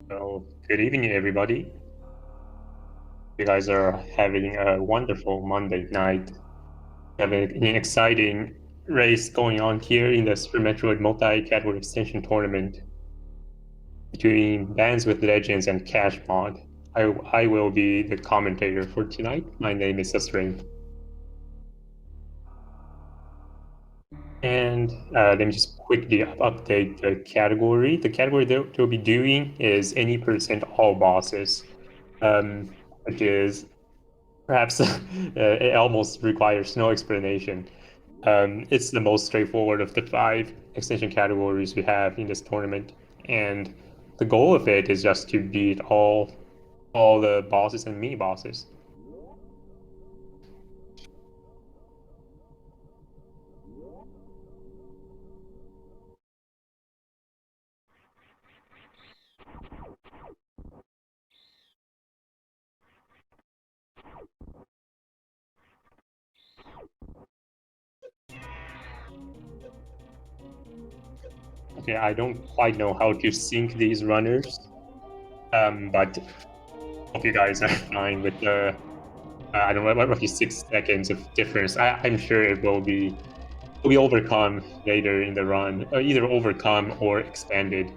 So, good evening, everybody. You guys are having a wonderful Monday night. We have an exciting race going on here in the Super Metroid multi-category extension tournament between Bands with Legends and Kashmod. I will be the commentator for tonight. My name is Susrain. And let me just quickly update the category. The category that we'll be doing is any percent all bosses, which is perhaps it almost requires no explanation. It's the most straightforward of the 5 extension categories we have in this tournament, and the goal of it is just to beat all the bosses and mini bosses. Okay, I don't quite know how to sync these runners, but hope you guys are fine with the I don't know, roughly 6 seconds of difference. I'm sure it will be overcome later in the run, either overcome or expanded.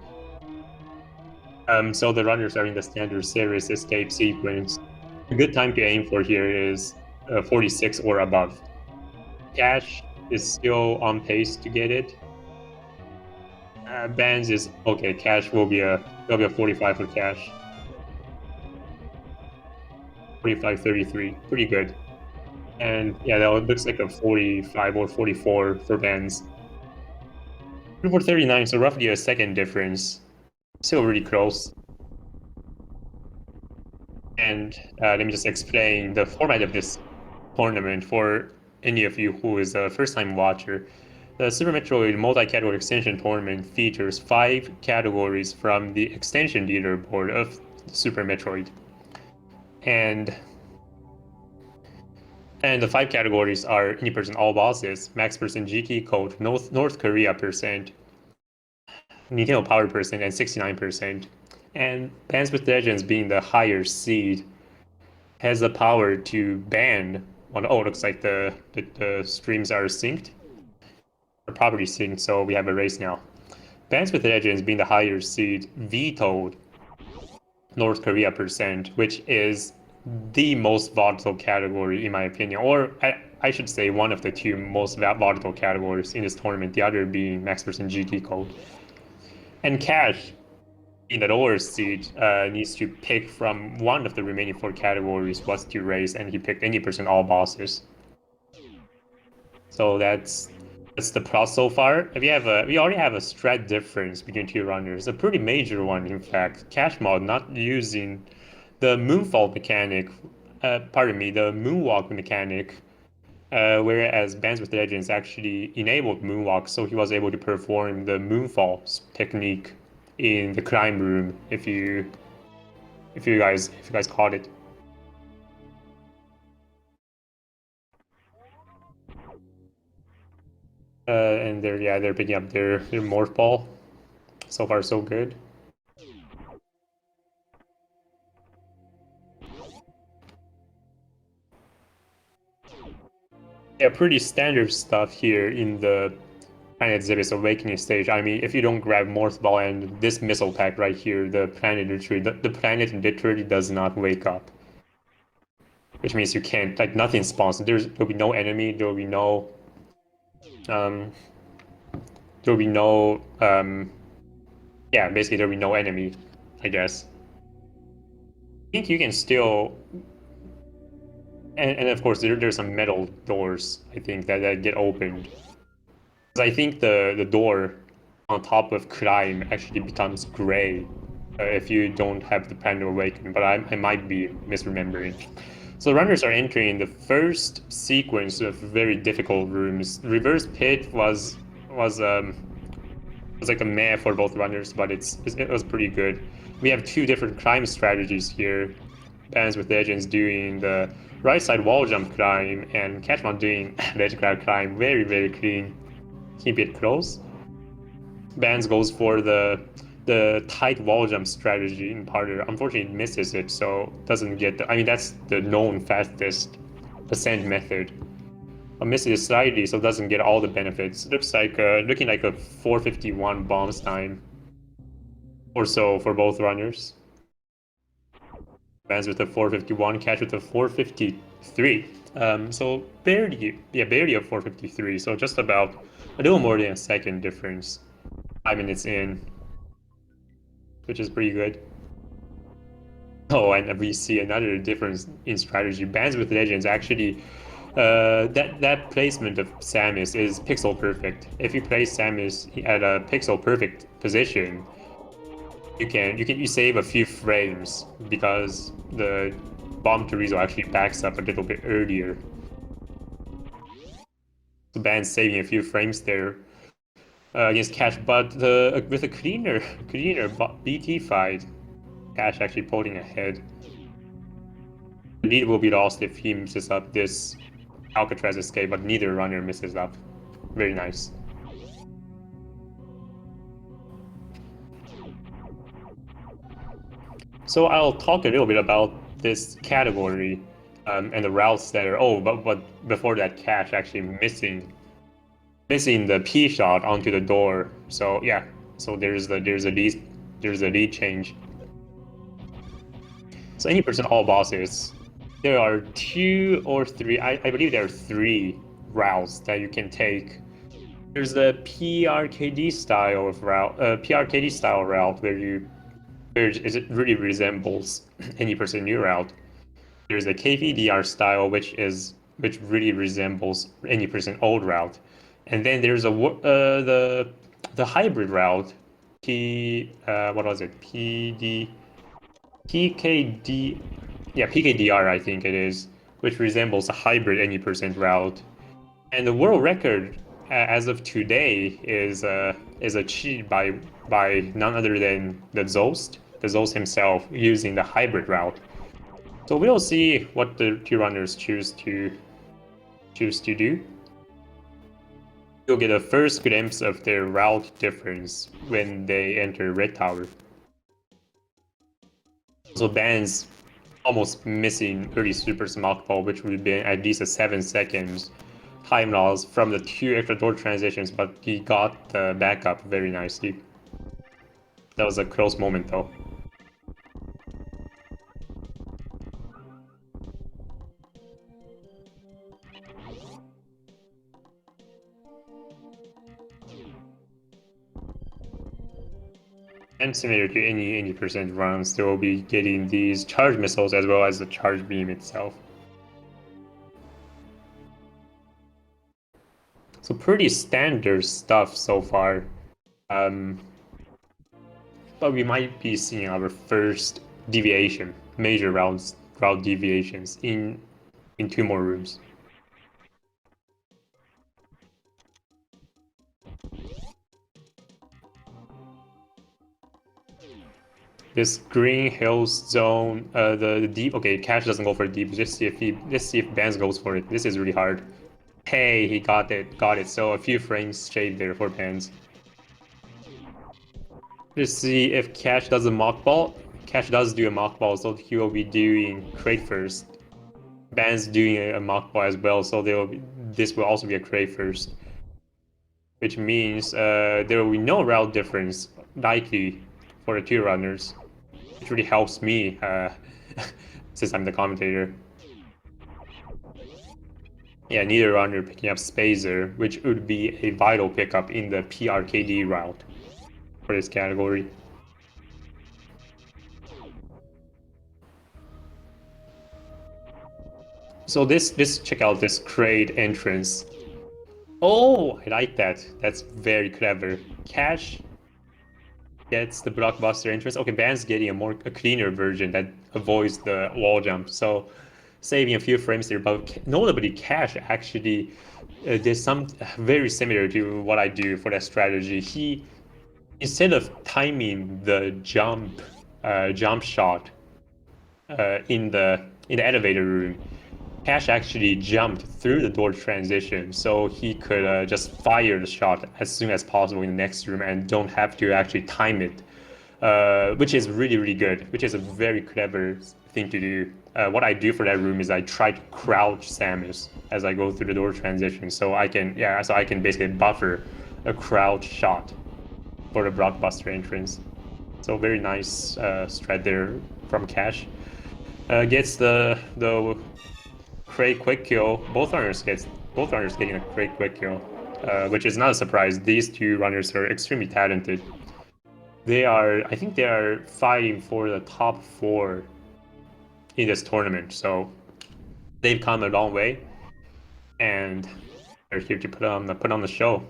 So the runners are in the standard series escape sequence. A good time to aim for here is 46 or above. Cash is still on pace to get it. Bands is okay. Cash will be a 45 for Cash. 45-33, pretty good. And yeah, that looks like a 45 or 44 for Bands. 44-39, so roughly a second difference. Still really close. And let me just explain the format of this tournament for any of you who is a first-time watcher. The Super Metroid multi-category extension tournament features 5 categories from the extension leaderboard of Super Metroid. And the 5 categories are any percent all bosses, max percent GT code, North Korea percent, Nintendo Power percent, and 69%. And Bands with Legends being the higher seed has the power to ban on. Oh, it looks like the streams are synced, or properly synced, so we have a race now. Bands with Legends being the higher seed vetoed North Korea percent, which is the most volatile category in my opinion, or I should say one of the 2 most volatile categories in this tournament, the other being max percent GT code. And Cash in the lower seed needs to pick from one of the remaining 4 categories what to raise, and he picked any percent all bosses. So that's the pro so far. We already have a strat difference between 2 runners, a pretty major one in fact. kashmod not using the moonfall mechanic, the moonwalk mechanic, whereas Bands with Legends actually enabled moonwalk, so he was able to perform the moonfall technique in the crime room. If you guys caught it. And they're picking up their morph ball. So far so good. Yeah, pretty standard stuff here in the Planet Zebes Awakening stage. I mean, if you don't grab Morph Ball and this missile pack right here, the planet literally does not wake up. Which means you can't, like, nothing spawns. There'll be no enemy, there'll be no yeah, basically there'll be no enemy, I guess. I think you can still, and of course there's some metal doors, I think, that get opened. I think the door on top of Crime actually becomes gray if you don't have the Planet Awaken, but I might be misremembering. So runners are entering the first sequence of very difficult rooms. Reverse Pit was like a meh for both runners, but it was pretty good. We have 2 different crime strategies here. Bands with Legends doing the right side wall jump climb, and Catchmon doing ledge grab climb. Very, very clean. Keep it close. Bands goes for the the tight wall jump strategy in parter unfortunately misses it, so doesn't get the. I mean, that's the known fastest ascent method. But misses it slightly, so doesn't get all the benefits. Looks like looking like a 451 bombs time or so for both runners. Bands with a 451, catch with a 453. So barely a 453. So just about a little more than a second difference. 5 minutes in, which is pretty good. Oh, and we see another difference in strategy. BandsWithLegends actually, that placement of Samus is pixel perfect. If you place Samus at a pixel perfect position, you save a few frames because the bomb Chorizo actually backs up a little bit earlier. So Band's saving a few frames there against Cash, but with a cleaner BT fight, Cash actually pulling ahead. The lead will be lost if he misses up this Alcatraz escape, but neither runner misses up. Very nice. So I'll talk a little bit about this category and the routes that are. Oh, but before that, Cash actually missing the P shot onto the door. So yeah, so there's a lead change. So any percent all bosses, there are 2 or 3. I believe there are 3 routes that you can take. There's the PRKD style route where it really resembles any percent new route. There's a KVDR style which really resembles any percent old route, and then there's the hybrid route. What was it? PKDR I think it is, which resembles a hybrid any percent route. And the world record as of today is achieved by none other than the Zost himself using the hybrid route. So we'll see what the 2 runners choose to do. You'll get a first glimpse of their route difference when they enter Red Tower. So Bands almost missing early Super Smock Ball, which would have been at least a 7 seconds time loss from the 2 extra door transitions, but he got the backup very nicely. That was a close moment though. And similar to any percent runs, they will be getting these charge missiles as well as the charge beam itself. So pretty standard stuff so far. But we might be seeing our first deviation, major route deviations in 2 more rooms. This green hills zone, the deep. Okay, Cash doesn't go for deep. Let's see if Bands goes for it. This is really hard. Hey, he got it. So a few frames shaved there for Bands. Let's see if Cash does a mock ball. Cash does do a mock ball, so he will be doing crate first. Bands doing a mock ball as well, so this will also be a crate first, which means there will be no route difference likely for the 2 runners, which really helps me since I'm the commentator. Yeah, neither runner picking up Spazer, which would be a vital pickup in the PRKD route for this category. So check out this crate entrance. Oh, I like that. That's very clever. Cash gets the blockbuster entrance. Okay, Band's getting a cleaner version that avoids the wall jump. So saving a few frames there, but notably Cash actually did some very similar to what I do for that strategy. He, instead of timing the jump shot in the elevator room, Cash actually jumped through the door transition, so he could just fire the shot as soon as possible in the next room and don't have to actually time it which is really, really good, which is a very clever thing to do. What I do for that room is I try to crouch Samus as I go through the door transition, so I can basically buffer a crouch shot for the blockbuster entrance. So very nice strat there from Cash. Gets the Craig quick kill. Both runners getting a Craig quick kill, which is not a surprise. These two runners are extremely talented. I think they are fighting for the top 4 in this tournament. So they've come a long way, and they're here to put on the show.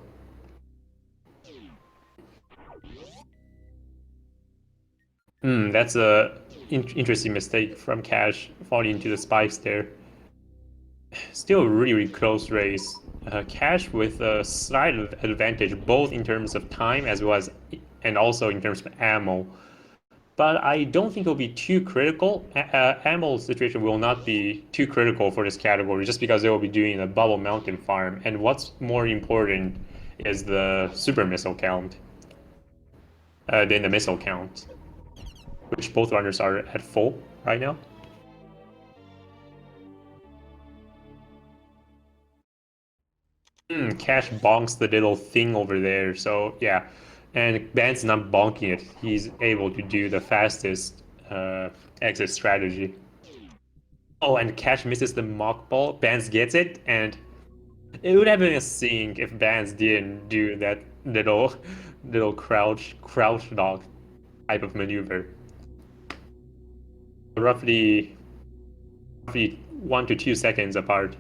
That's a interesting mistake from Cash, falling into the spikes there. Still a really, really close race. Cash with a slight advantage, both in terms of time as well as, and also in terms of ammo. But I don't think it'll be too critical. Ammo situation will not be too critical for this category, just because they will be doing a bubble mountain farm. And what's more important is the super missile count than the missile count, which both runners are at full right now. Cash bonks the little thing over there, so yeah. And Band's not bonking it. He's able to do the fastest exit strategy. Oh, and Cash misses the mock ball. Bands gets it, and it would have been a sink if Bands didn't do that little crouch dog type of maneuver. Roughly 1 to 2 seconds apart.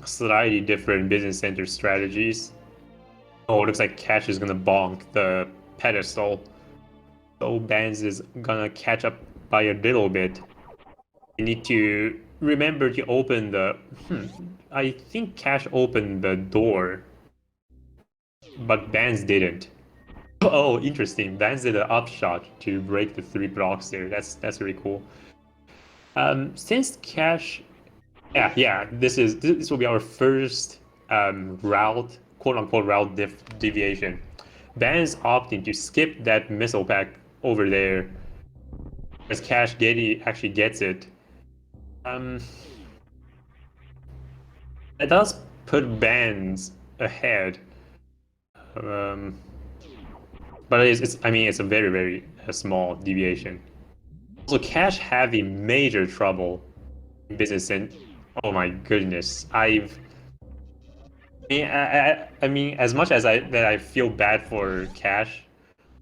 Slightly different business center strategies. Oh, it looks like Cash is gonna bonk the pedestal. So Bands is gonna catch up by a little bit. You need to remember to open the... I think Cash opened the door, but Bands didn't. Oh, interesting. Bands did an upshot to break the 3 blocks there. That's really cool. Since Cash... Yeah. This will be our first route, quote-unquote route deviation. Bands opting to skip that missile pack over there, as Cash actually gets it. It does put Bands ahead, but it's a very, very small deviation. Also, Cash having major trouble in business, and oh my goodness, I mean, as much as I feel bad for Cash,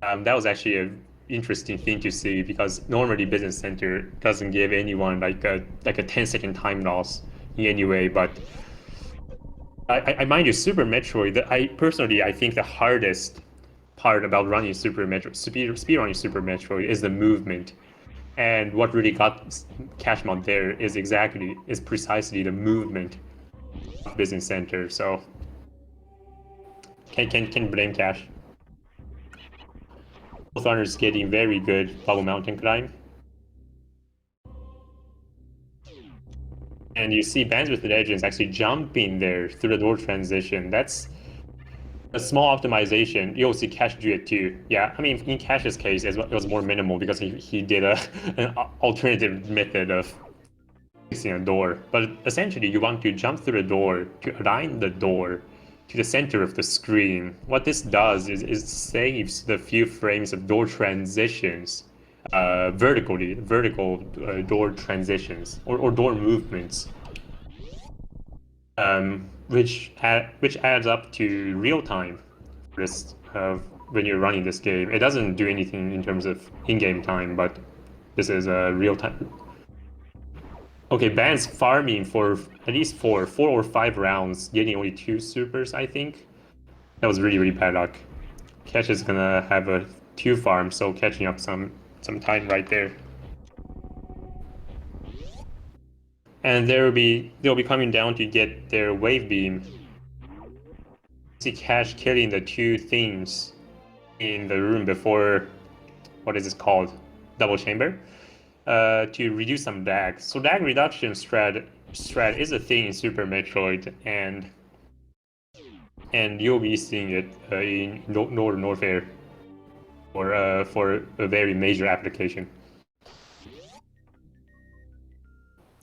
that was actually an interesting thing to see, because normally Business Center doesn't give anyone like a 10-second time loss in any way. But I mind you, Super Metroid, I think the hardest part about running Super Metroid, speed running Super Metroid, is the movement. And what really got Kashmod there is precisely the movement of Business Center. So can blame Cash. Both runners getting very good bubble mountain climb. And you see BandsWithLegends actually jumping there through the door transition. That's a small optimization. You'll see Cash do it too. Yeah, I mean, in Cash's case, it was more minimal because he did an alternative method of fixing a door. But essentially, you want to jump through the door to align the door to the center of the screen. What this does is saves the few frames of door transitions, vertical door transitions or door movements, which adds up to real time for this when you're running this game. It doesn't do anything in terms of in-game time, but this is a real time. Okay, Band's farming for at least 4 or 5 rounds, getting only 2 supers, I think. That was really, really bad luck. Cash is gonna have a 2 farm, so catching up some time right there. And they'll be coming down to get their wave beam. See Cash killing the 2 things in the room before, what is this called? Double chamber. To reduce some lag. So lag reduction strat is a thing in Super Metroid, and and you'll be seeing it in North Air for a very major application.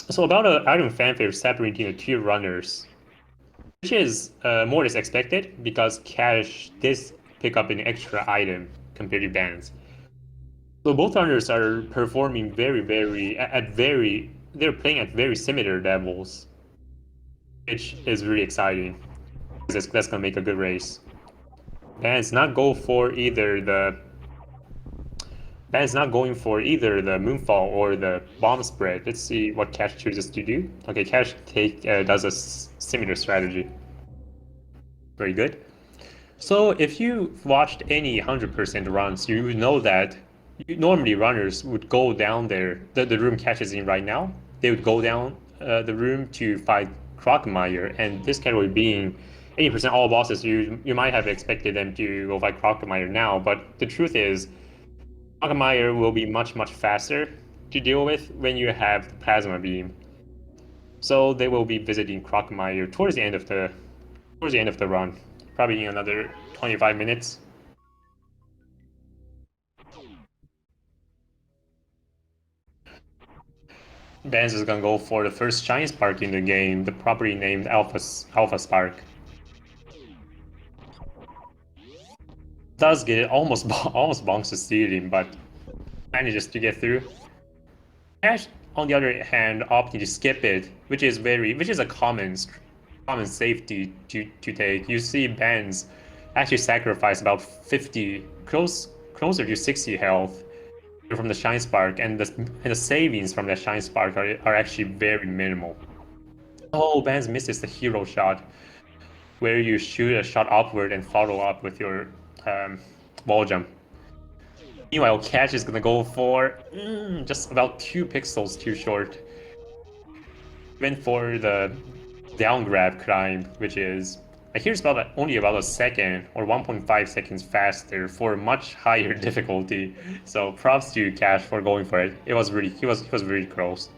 So about item fanfare separating the tier runners, which is more or less expected because Cash did pick up an extra item compared to Bands. So both runners are performing they're playing at very similar levels, which is really exciting. That's gonna make a good race. Band's not going for either the moonfall or the bomb spread. Let's see what Cash chooses to do. Okay, Cash does a similar strategy. Very good. So if you watched any 100% runs, you know that normally runners would go down there. The room Cash is in right now, they would go down the room to fight Crocomire, and this category being 80% all bosses, you might have expected them to go fight Crocomire now, but the truth is, Crocomire will be much faster to deal with when you have the Plasma Beam. So they will be visiting Crocomire towards the end of the run, probably in another 25 minutes. Bands is gonna go for the first Shine Spark in the game, the properly named Alpha Spark. Does get it almost bonks the ceiling, but manages to get through. Cash, on the other hand, opting to skip it, which is a common safety to take. You see Bands actually sacrifice about 50, closer to 60 health from the Shine Spark, and the savings from that Shine Spark are actually very minimal. Oh, Bands misses the hero shot, where you shoot a shot upward and follow up with your wall jump. Meanwhile, Cash is gonna go for just about 2 pixels too short. Went for the down grab climb, which is here's only about a second or 1.5 seconds faster for much higher difficulty. So props to Cash for going for it. He was really close.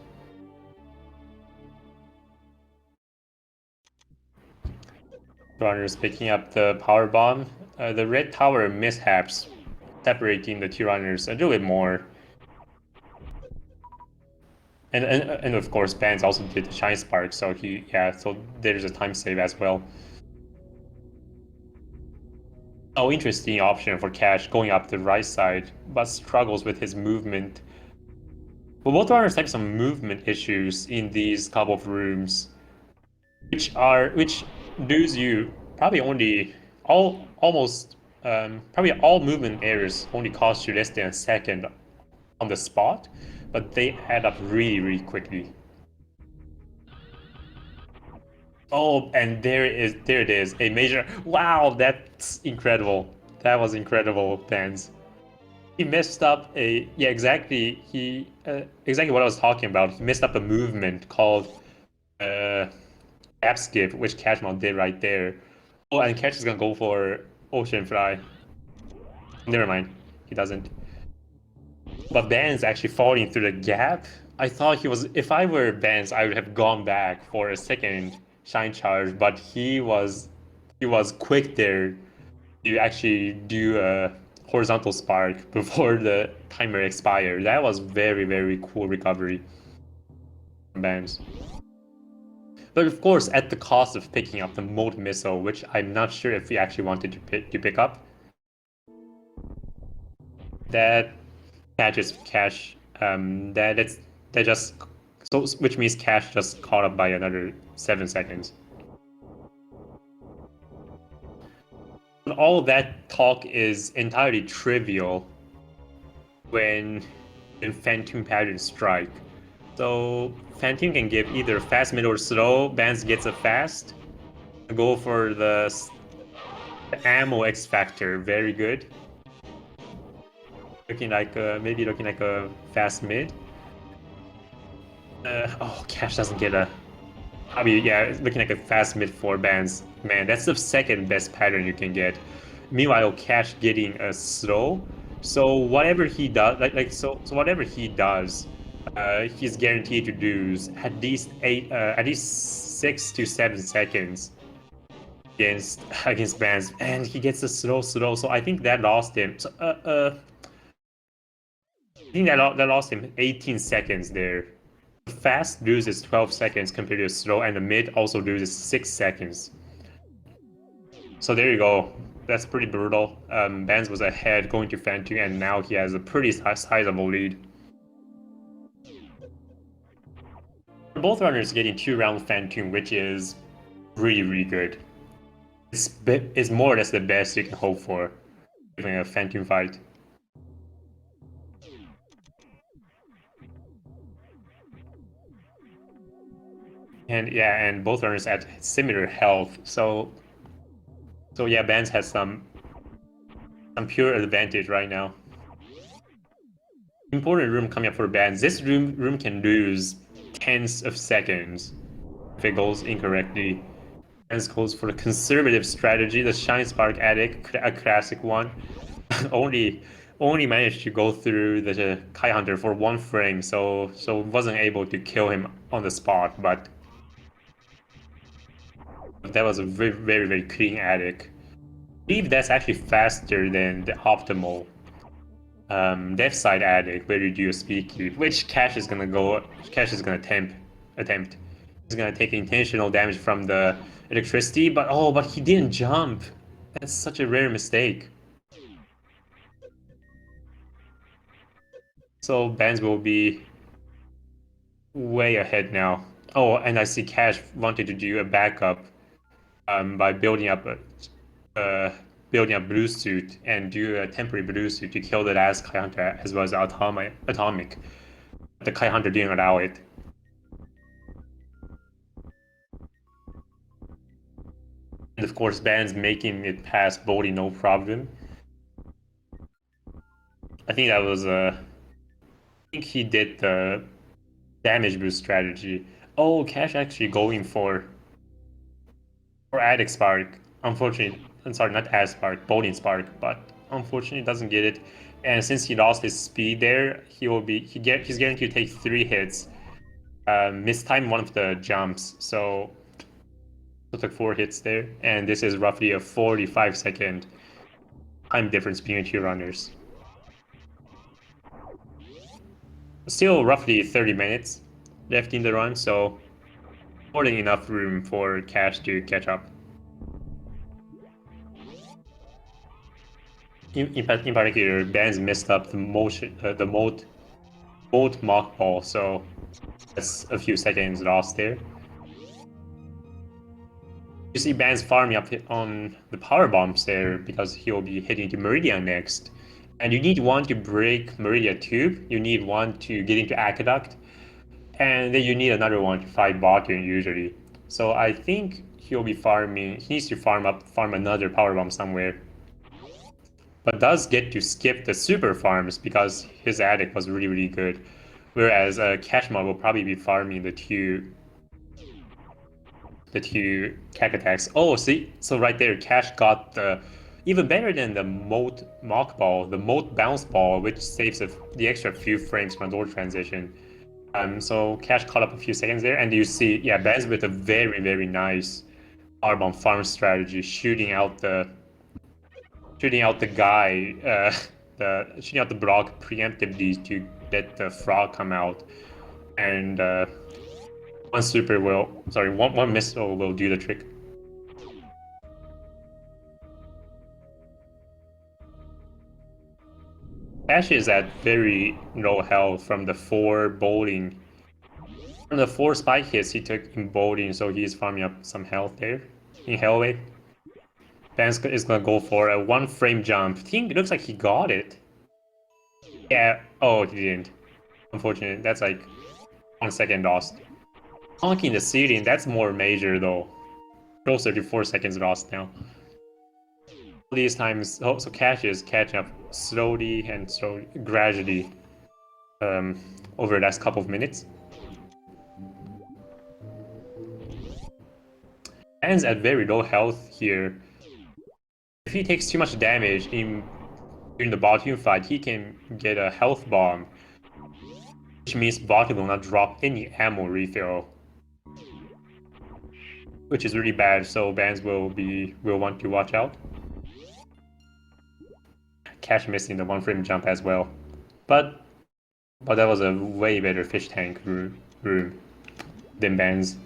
Runners picking up the power bomb. The red tower mishaps, separating the two runners a little bit more. And of course, Bands also did the Shine Spark, so so there's a time save as well. Oh, interesting option for Cash going up the right side, but struggles with his movement. But both runners have some movement issues in these couple of rooms, which lose you probably only probably all movement errors only cost you less than a second on the spot, but they add up really quickly. Oh, and there it is, a major. Wow, that's incredible. That was incredible, Bands. He messed up exactly. Exactly what I was talking about. He messed up a movement called gap skip, which kashmod did right there. Oh, and Cash is gonna go for Ocean Fly. Never mind, he doesn't. But Bands actually falling through the gap. I thought he was. If I were Bands, I would have gone back for a second Shine Charge, but he was quick there to actually do a horizontal spark before the timer expired. That was very cool recovery from Bands. But of course, at the cost of picking up the Mold Missile, which I'm not sure if he actually wanted to pick up. That catches Cash. Which means Cash just caught up by another 7 seconds. But all that talk is entirely trivial when Phantom patterns strike. So Phantom can give either fast, mid, or slow. Bands gets a fast. Go for the ammo X factor. Very good. Maybe looking like a fast mid. Oh, Cash doesn't get a. Looking like a fast mid for Bands. Man, that's the second best pattern you can get. Meanwhile, Cash getting a slow. So whatever he does, whatever he does, he's guaranteed to lose at least 6 to 7 seconds. against Bands, and he gets a slow. So I think that lost him. So, I think that lost him 18 seconds there. The fast loses 12 seconds compared to slow, and the mid also loses 6 seconds. So there you go. That's pretty brutal. Bands was ahead going to Fan 2, and now he has a pretty sizable lead. Both runners getting 2-round Fan 2, which is really good. It's more or less the best you can hope for in a Fan 2 fight. And yeah, and both runners at similar health. So yeah, Bands has some pure advantage right now. Important room coming up for Bands. This room can lose tens of seconds if it goes incorrectly. Bands goes for the conservative strategy, the Shine Spark Addict, a classic one. only managed to go through the Kai Hunter for 1 frame, so wasn't able to kill him on the spot, but that was a very clean Addict. I believe that's actually faster than the optimal left side Addict where you do a speed keep, which Cash is gonna attempt. He's gonna take intentional damage from the electricity, but he didn't jump. That's such a rare mistake. So Bands will be way ahead now. Oh, and I see Cash wanted to do a backup by building up blue suit and do a temporary blue suit to kill the last Kai Hunter as well as atomic. The Kai Hunter didn't allow it. And of course, Bands making it past Bodhi no problem. I think that was I think he did the damage boost strategy. Oh, Cash actually going for Addict Spark. Unfortunately, I'm sorry, not Ad Spark, Bodhi Spark, but unfortunately doesn't get it. And since he lost his speed there, he's guaranteed to take 3 hits. Mistime one of the jumps, so took 4 hits there, and this is roughly a 45-second time difference between 2 runners. Still roughly 30 minutes left in the run, so more than enough room for Cash to catch up. In particular, Bands messed up the mode mock ball, so that's a few seconds lost there. You see Bands farming up on the power bombs there because he'll be heading to Meridia next. And you need one to break Meridia Tube, you need one to get into Aqueduct, and then you need another one to fight Bakken usually. So I think he needs to farm another power bomb somewhere. But does get to skip the super farms because his Addict was really good. Whereas Kashmod will probably be farming the two Cat-Ext. Oh, see? So right there, Cash got the even better than the Moat Mock Ball, the Moat Bounce Ball, which saves the extra few frames from door transition. So Cash caught up a few seconds there, and you see, yeah, Bands with a very nice powerbomb farm strategy, shooting out the guy, shooting out the block preemptively to let the frog come out, and one missile will do the trick. Ash is at very low health from the 4 bowling. From the 4 spike hits he took in bowling, so he's farming up some health there in Hellway. Bands is gonna go for a 1 frame jump. I think it looks like he got it. Yeah, oh, he didn't. Unfortunate, that's like 1 second lost. Honking the ceiling, that's more major though. Closer to 4 seconds lost now. These times, so Cash is catching up slowly, gradually over the last couple of minutes. Bands at very low health here. If he takes too much damage during the bottom fight, he can get a health bomb, which means bottom will not drop any ammo refill. which is really bad. So Bands will want to watch out. Cash missing the 1 frame jump as well, but that was a way better fish tank room than Bands.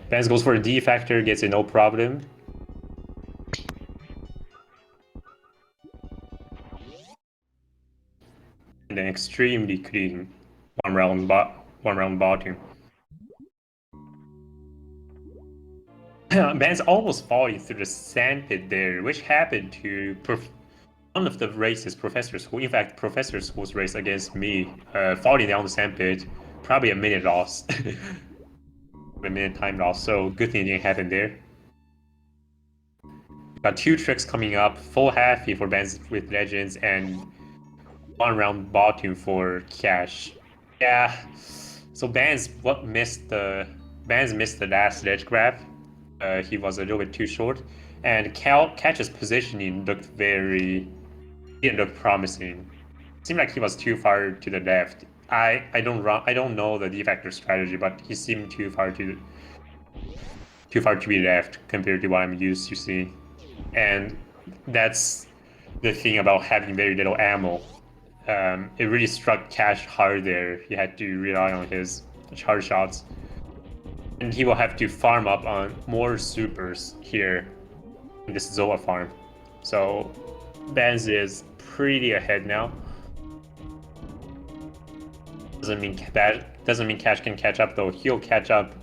Bands goes for a D factor, gets it no problem. And then extremely clean one round bottom. Bands almost falling through the sandpit there, which happened to one of the races, Professor School. In fact, Professor School's race against me, falling down the sandpit, probably a minute loss. A minute time loss, so good thing didn't happen there. Got 2 tricks coming up, full halfy for Bands with Legends, and 1 round bottom for Cash. Yeah, so Bands missed the last ledge grab. He was a little bit too short, and Catch's positioning didn't look promising. Seemed like he was too far to the left. I don't know the D factor strategy, but he seemed too far to be left compared to what I'm used to seeing. And that's the thing about having very little ammo. It really struck Cash hard there. He had to rely on his charge shots. And he will have to farm up on more supers here in this Zoa farm. So Bands is pretty ahead now. Doesn't mean Cash can catch up though. He'll catch up.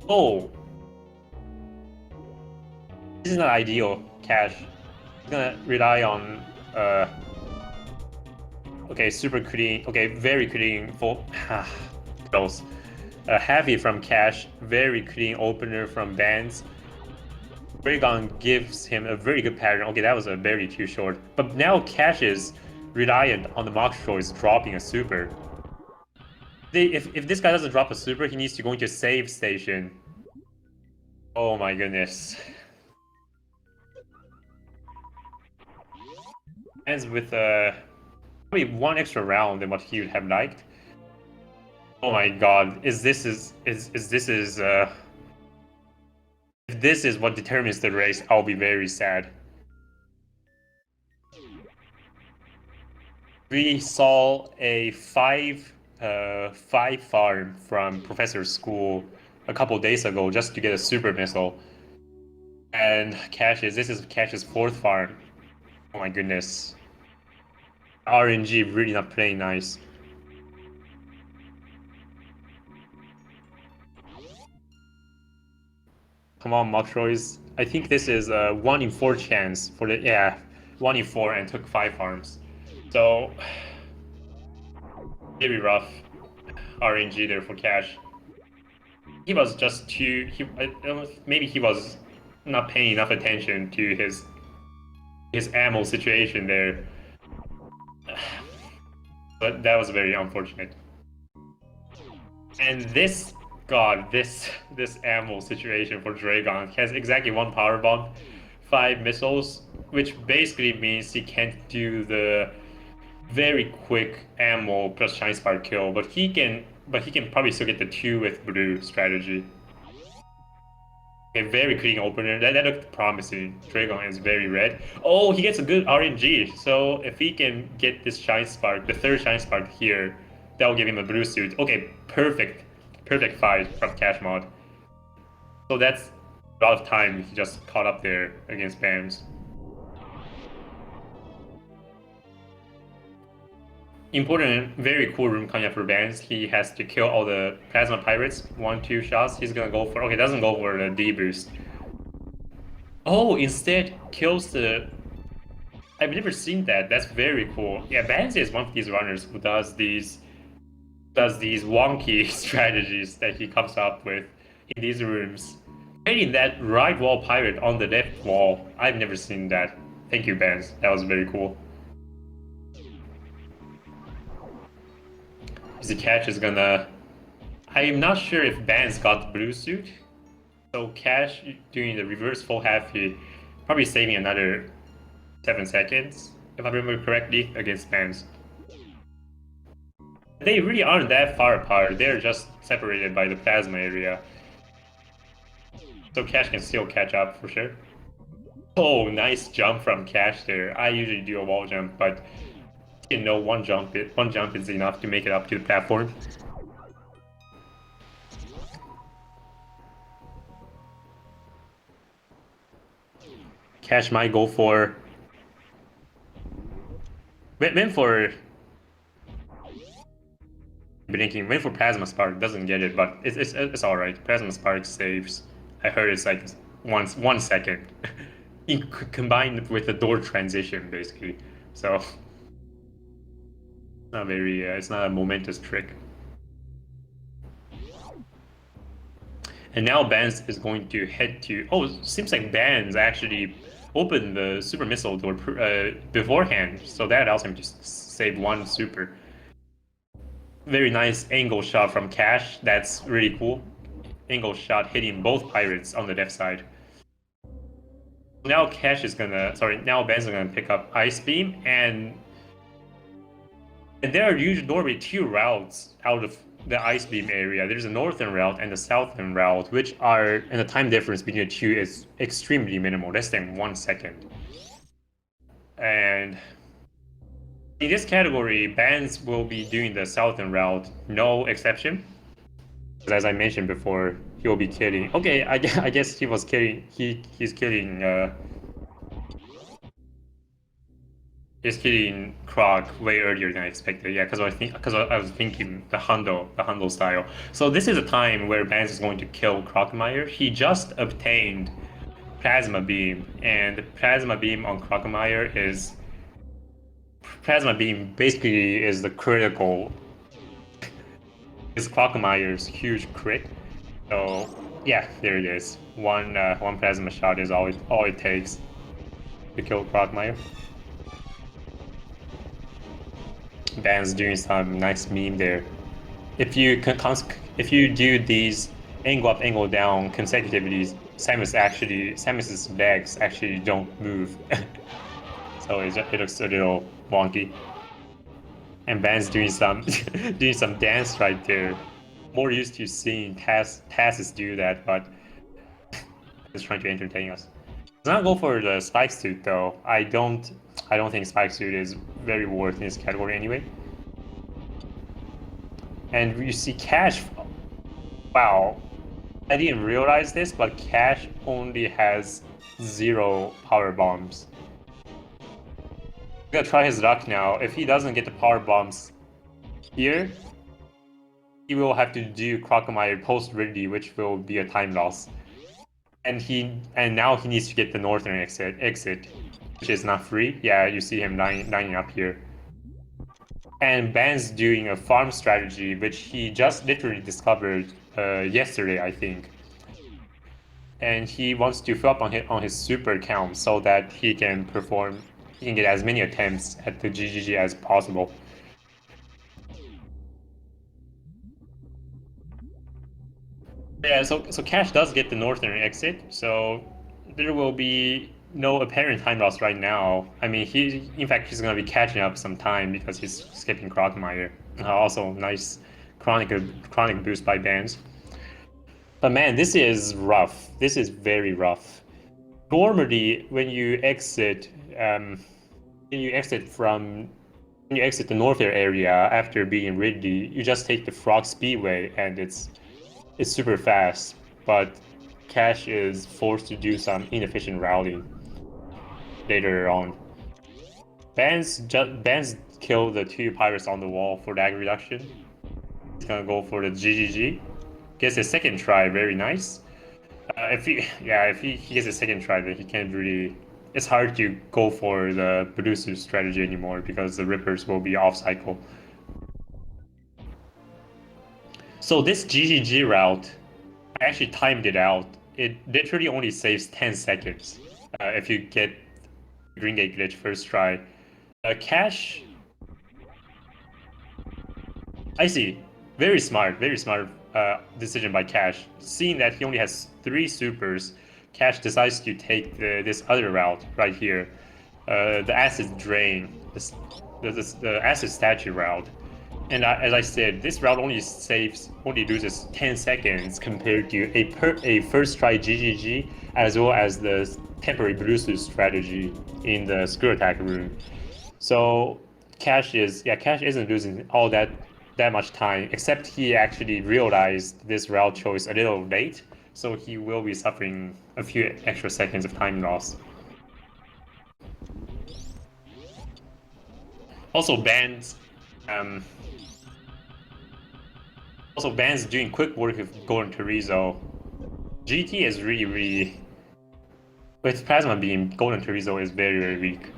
Oh, this is not ideal. Cash. He's gonna rely on okay, super clean. Okay, very clean. Full close. Heavy from Cash. Very clean opener from Bands. Dragon gives him a very good pattern. Okay, that was a very too short. But now Cash is reliant on the Mox Choice dropping a super. If this guy doesn't drop a super, he needs to go into a save station. Oh my goodness. Ends with probably 1 extra round than what he would have liked. Oh my god, if this is what determines the race, I'll be very sad. We saw a 5 farm from Professor School a couple days ago just to get a super missile. And this is Cash's 4th farm. Oh my goodness. RNG really not playing nice. Come on, Metroid. I think this is a 1 in 4 chance for the 1 in 4 and took 5 farms. So very rough RNG there for Cash. He was just too maybe he was not paying enough attention to his ammo situation there. But that was very unfortunate. And this ammo situation for Dragon has exactly 1 power bomb, 5 missiles, which basically means he can't do the very quick ammo plus Shine Spark kill, but he can probably still get the 2 with blue strategy. A very clean opener. That looked promising. Dragon is very red. Oh, he gets a good RNG. So if he can get this Shine Spark, the 3rd Shine Spark here, that will give him a blue suit. Okay, perfect fight from kashmod. So that's a lot of time he just caught up there against Bands. Important, very cool room coming up for Bands. He has to kill all the Plasma Pirates. 1-2 shots. He's gonna go for... Okay, doesn't go for the D boost. Oh, instead kills the... I've never seen that. That's very cool. Yeah, Bands is one of these runners who does these wonky strategies that he comes up with in these rooms. Hitting that right wall pirate on the left wall. I've never seen that. Thank you, Bands. That was very cool. The Cash is gonna... I'm not sure if Bands got the blue suit. So Cash doing the reverse full halfy, probably saving another 7 seconds, if I remember correctly, against Bands. They really aren't that far apart. They're just separated by the plasma area. So Cash can still catch up for sure. Oh, nice jump from Cash there. I usually do a wall jump, but one jump is enough to make it up to the platform. Cash might go for went for blinking. Went for Plasma Spark. Doesn't get it, but it's all right. Plasma Spark saves. I heard it's like 1 second. Combined with the door transition, basically. So not very. It's not a momentous trick. And now Bands is going to head to. Oh, seems like Bands actually opened the super missile door beforehand, so that allows him to save 1 super. Very nice angle shot from Cash. That's really cool. Angle shot hitting both pirates on the left side. Now Cash is gonna. Now Bands is gonna pick up Ice Beam, and there are usually normally 2 routes out of the Ice Beam area. There's a northern route and the southern route, which are, and the time difference between the 2 is extremely minimal, less than 1 second. And in this category, Bands will be doing the southern route, no exception. As I mentioned before, he will be killing. Okay, I guess he was killing. He's killing. He's killing Croc way earlier than I expected. Yeah, because I was thinking the Handle style. So this is a time where Bands is going to kill Crocmire. He just obtained Plasma Beam, and Plasma Beam on Crocmire is. Plasma Beam basically is the critical. Is Crocmire's huge crit. So yeah, there it is. One plasma shot is all it takes to kill Crocmire. Bands doing some nice meme there. If you do these angle up, angle down consecutively, Samus's legs actually don't move. So it looks a little wonky. And Bands doing some doing some dance right there. More used to seeing Tasses do that, but just trying to entertain us. Let's not go for the Spike Suit though. I don't think Spike Suit is very worth in this category anyway. And you see Cash. Wow, I didn't realize this, but Cash only has 0 power bombs. I'm gonna try his luck now. If he doesn't get the power bombs here, he will have to do Crocomire post ready, which will be a time loss. And now he needs to get the northern exit, which is not free. Yeah, you see him lining up here. And Ban's doing a farm strategy, which he just literally discovered yesterday, I think. And he wants to fill up on his super count so that he can get as many attempts at the GGG as possible. Yeah, so Cash does get the northern exit, so there will be no apparent time loss right now. I mean, in fact he's gonna be catching up some time because he's skipping Crocmire. Also, nice chronic boost by Bands. But man, this is rough. This is very rough. Normally, when you exit the northern area after being Ridley, you just take the Frog Speedway, and it's super fast. But Cash is forced to do some inefficient routing later on. Bands kill the 2 pirates on the wall for lag reduction. He's gonna go for the GGG. Gets a second try, very nice. If he gets a second try, then he can't really. It's hard to go for the producer strategy anymore because the Rippers will be off cycle. So this GGG route, I actually timed it out. It literally only saves 10 seconds if you get Green Gate glitch first try. Cash, I see. Very smart decision by Cash. Seeing that he only has 3 supers, Cash decides to take this other route right here, the acid drain, the acid statue route. And as I said, this route only loses 10 seconds compared to a first try GGG as well as the temporary Bluetooth strategy in the screw attack room. So Cash isn't losing all that much time, except he actually realized this route choice a little late, so he will be suffering a few extra seconds of time loss. Also, Bands doing quick work with Golden Chorizo. GT is really with Plasma Beam, Golden Chorizo is very weak.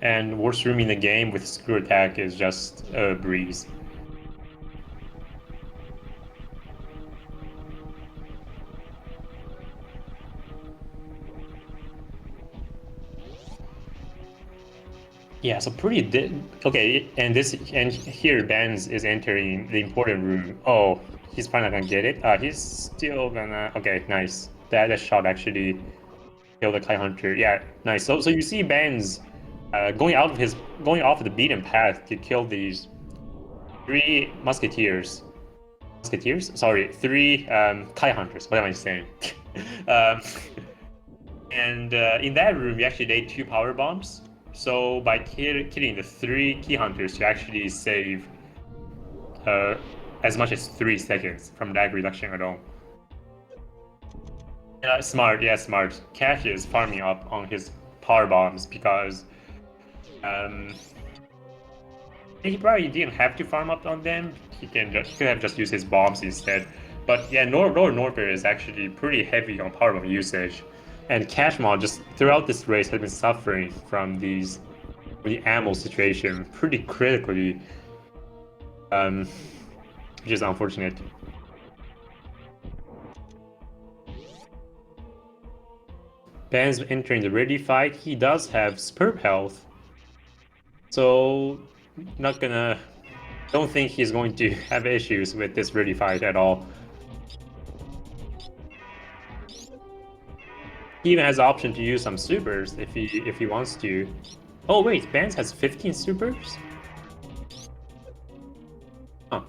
And worst room in the game with Screw Attack is just a breeze. Yeah, so okay, and here Bands is entering the important room. Oh, he's probably not gonna get it. He's still gonna. Okay, nice. That shot actually killed the Kai Hunter. Yeah, nice. So you see Bands going off the beaten path to kill these three musketeers. Sorry, three Kai Hunters. What am I saying? And in that room, you actually laid 2 power bombs. So by killing the 3 Key Hunters, you actually save as much as 3 seconds from lag reduction alone. Smart, yeah, smart. Cash is farming up on his power bombs because he probably didn't have to farm up on them. He could have just used his bombs instead. But yeah, Lower Norfair is actually pretty heavy on power bomb usage. And kashmod just throughout this race has been suffering from the ammo situation pretty critically, which is unfortunate. Bands entering the ready fight. He does have Spurp health, so don't think he's going to have issues with this ready fight at all. He even has the option to use some supers if he wants to. Oh wait, Bands has 15 supers? Huh.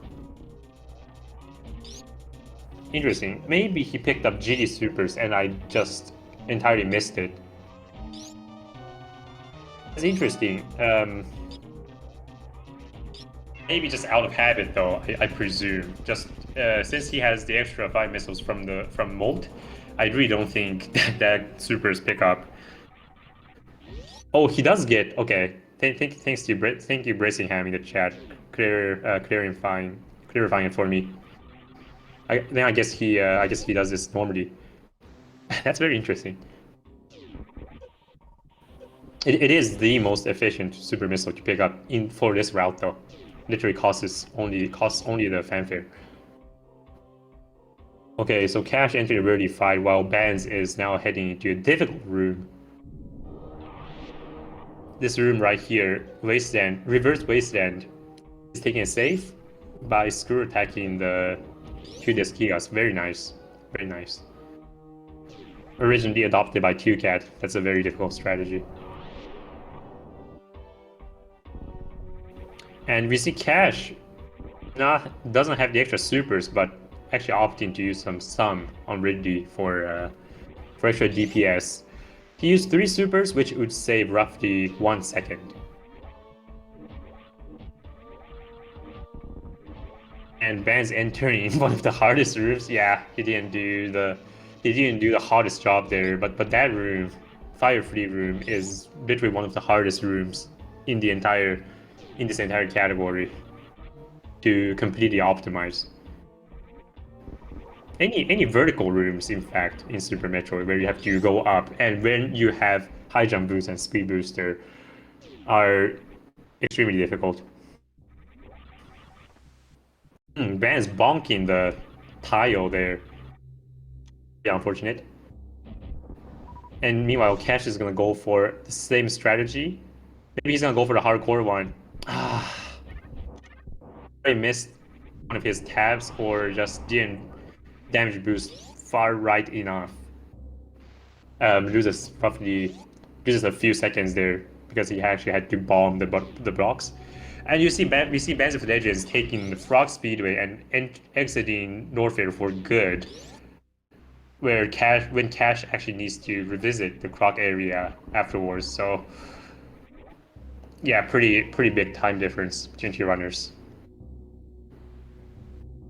Interesting. Maybe he picked up GD supers and I just entirely missed it. It's interesting. Maybe just out of habit though, I presume. Just since he has the extra 5 missiles from Molt, I really don't think that supers pick up. Oh, he does get okay. Thank you, Bracingham in the chat, clarifying it for me. I guess he does this normally. That's very interesting. It is the most efficient super missile to pick up for this route though. Literally costs only the fanfare. Okay, so Cash entered a ready fight while Bands is now heading into a difficult room. This room right here, reverse wasteland, is taking a safe by screw attacking the 2-disc Kigas. Very nice. Very nice. Originally adopted by 2Cat. That's a very difficult strategy. And we see Cash doesn't have the extra supers, but actually opting to use some on Ridley for extra DPS. He used 3 supers, which would save roughly 1 second. And Bands entering one of the hardest rooms. Yeah, he didn't do the hardest job there, but that room, Fire Free room, is literally one of the hardest rooms in this entire category to completely optimize. Any vertical rooms, in fact, in Super Metroid, where you have to go up, and when you have high jump boost and speed booster, are extremely difficult. Bands bonking the tile there. Yeah, unfortunate. And meanwhile, Cash is gonna go for the same strategy. Maybe he's gonna go for the hardcore one. I missed one of his tabs or just didn't damage boost far right enough. loses a few seconds there because he actually had to bomb the blocks. And we see Bands of Legends taking the Frog Speedway and exiting Norfair for good, where Cash actually needs to revisit the Croc area afterwards. So yeah, pretty big time difference between two runners.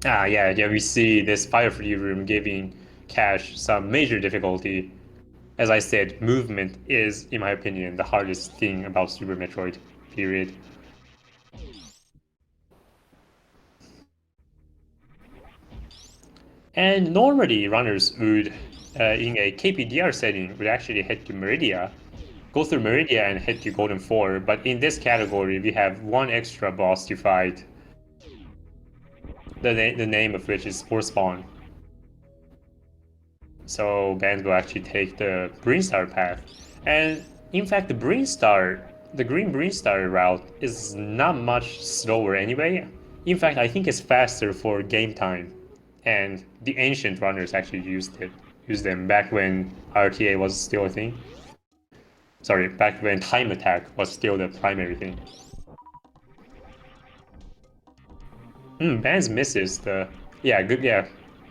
Yeah, we see this Fire Free room giving Cash some major difficulty. As I said, movement is, in my opinion, the hardest thing about Super Metroid, period. And normally, runners would, in a KPDR setting, would actually head to Meridia, go through Meridia and head to Golden 4. But in this category, we have one extra boss to fight, the name of which is Spore Spawn. So Bands will actually take the Green Star path. And in fact, the Green Green Star route is not much slower anyway. In fact, I think it's faster for game time. And the ancient runners actually used them back when RTA was still a thing. Sorry, back when time attack was still the primary thing. Bands misses the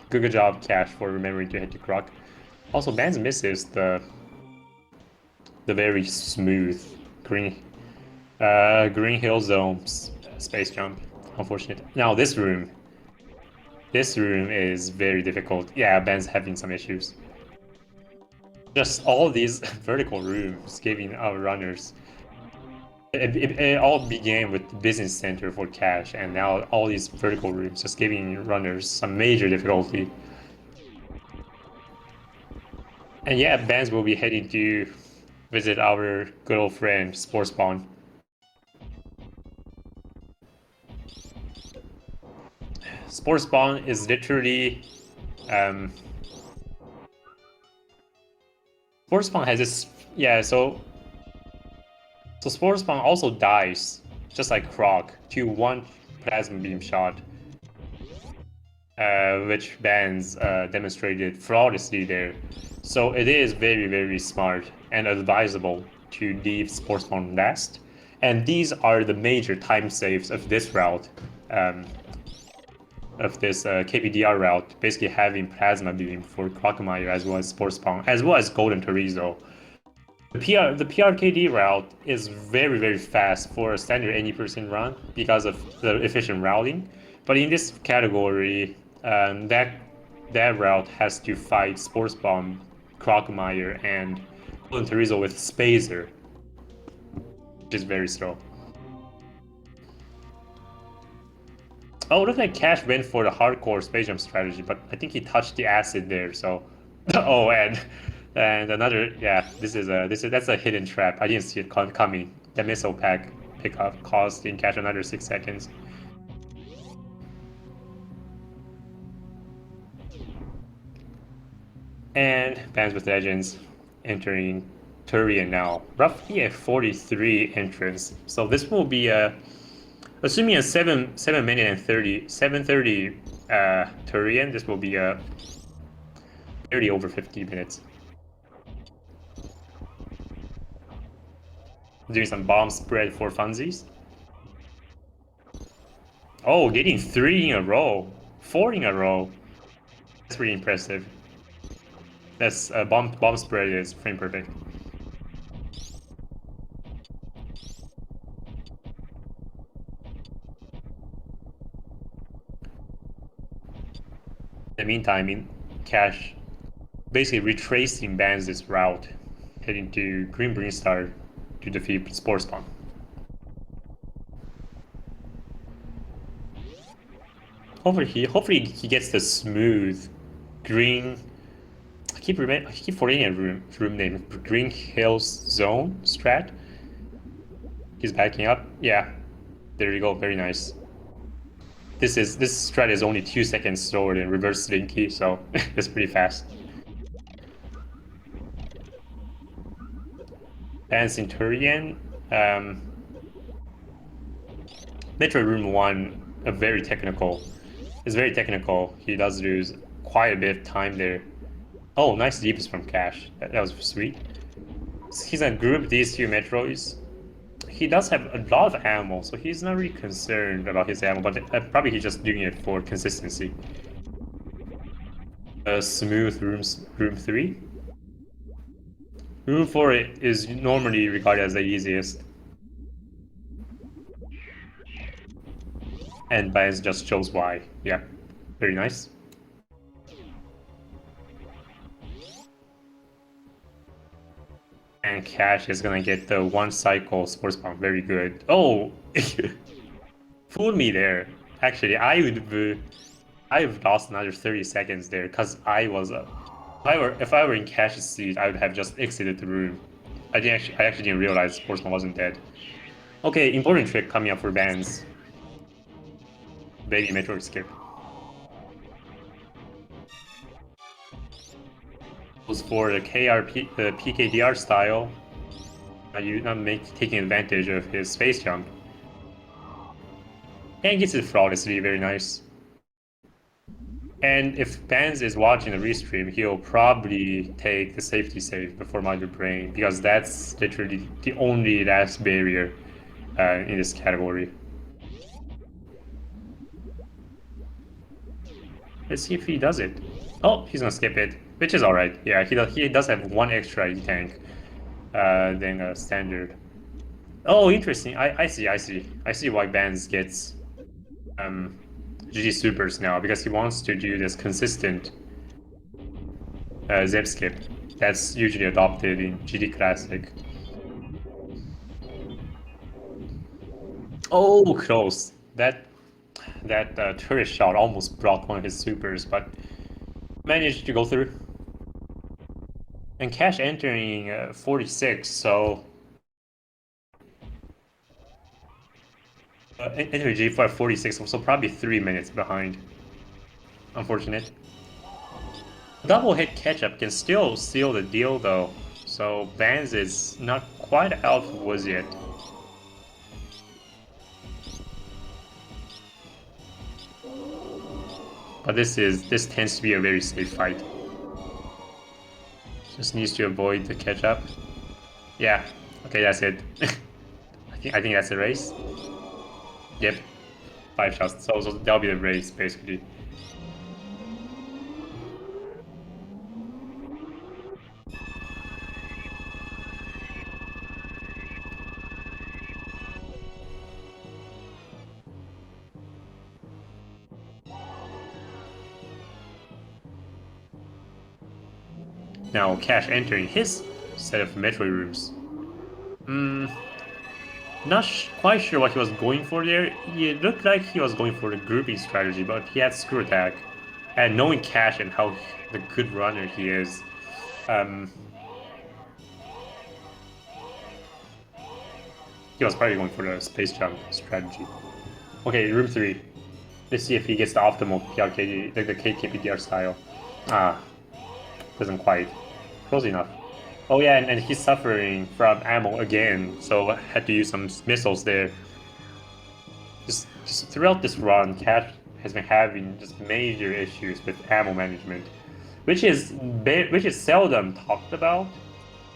good job, Cash, for remembering to hit the Croc. Also, Bands misses the very smooth green hill zone space jump. Unfortunate. Now this room is very difficult. Yeah, Bands having some issues. Just all these vertical rooms giving our runners. It all began with the business center for Cash, and now all these vertical rooms just giving runners some major difficulty. And yeah, Bands will be heading to visit our good old friend Spore Spawn. Spore Spawn is literally Spore Spawn has this so Spore Spawn also dies just like Croc to one plasma beam shot, which Bands demonstrated flawlessly there. So it is very smart and advisable to leave Spore Spawn last. And these are the major time saves of this route, of this KPDR route, basically having Plasma Beam for Crocomire as well as Spore Spawn, as well as Golden Torizo. The PRKD route is very fast for a standard 80% run because of the efficient routing. But in this category, that route has to fight Spore Spawn, Crocomire, and Golden Torizo with Spazer, which is very slow. Oh, it looks like Cash went for the hardcore space jump strategy, but I think he touched the acid there, so... oh, and another... Yeah, that's a hidden trap. I didn't see it coming. The missile pack pickup caused in Cash another 6 seconds. And BandsWithLegends entering Turian now. Roughly a 43 entrance. So this will be a... Assuming a 7:30 Turian, this will be a 30 over 50 minutes. Doing some bomb spread for funsies. Oh, getting 3 in a row, 4 in a row. That's pretty impressive. That's bomb spread is frame perfect. In the meantime, Cash basically retracing Bands' route, heading to Green Star to defeat Spore Spawn. Hopefully he gets the smooth green. I keep forgetting a room name. Green Hills Zone strat. He's backing up. Yeah, there you go. Very nice. This strat is only 2 seconds slower than reverse Slinky, so it's pretty fast. And Centurion, Metroid Room 1, is very technical. He does lose quite a bit of time there. Oh, nice deeps from Cash. That was sweet. He's gonna group these two Metroids. He does have a lot of ammo, so he's not really concerned about his ammo, but probably he's just doing it for consistency. Smooth room 3. Room 4 is normally regarded as the easiest. And Bands just shows why. Yeah, very nice. And Cash is gonna get the one cycle sports bomb. Very good. Oh, fooled me there. Actually, I've lost another 30 seconds there because I was if I were in Cash's seat, I would have just exited the room. I actually didn't realize Sportsman wasn't dead. Okay, important trick coming up for Bands. Baby Metroid skip. Was for the the PKDR style. You not taking advantage of his space jump. And gets it flawlessly, very nice. And if Bands is watching the restream, he'll probably take the safety save before Mother Brain, because that's literally the only last barrier in this category. Let's see if he does it. Oh, he's gonna skip it, which is alright. Yeah, he does have one extra E-tank than a standard. Oh, interesting. I see why Bands gets GG Supers now, because he wants to do this consistent zip skip that's usually adopted in GD Classic. Oh, close. That turret shot almost blocked one of his supers, but managed to go through. And Cash entering 46, so entering G4 46, so probably 3 minutes behind. Unfortunate. Double hit catch-up can still seal the deal though, so Bands is not quite out of the woods yet. But this tends to be a very safe fight. Just needs to avoid the catch-up. Yeah, okay, that's it. I think that's the race. Yep, 5 shots. So that'll be the race basically. Now Cash entering his set of Metroid rooms. Not quite sure what he was going for there. It looked like he was going for the grouping strategy, but he had screw attack. And knowing Cash and how the good runner he is, he was probably going for the space jump strategy. Okay, room 3. Let's see if he gets the optimal PRKD, like the KKPDR style. Doesn't quite. Close enough. Oh yeah, and he's suffering from ammo again, so had to use some missiles there. Just throughout this run, Cat has been having just major issues with ammo management, which is seldom talked about,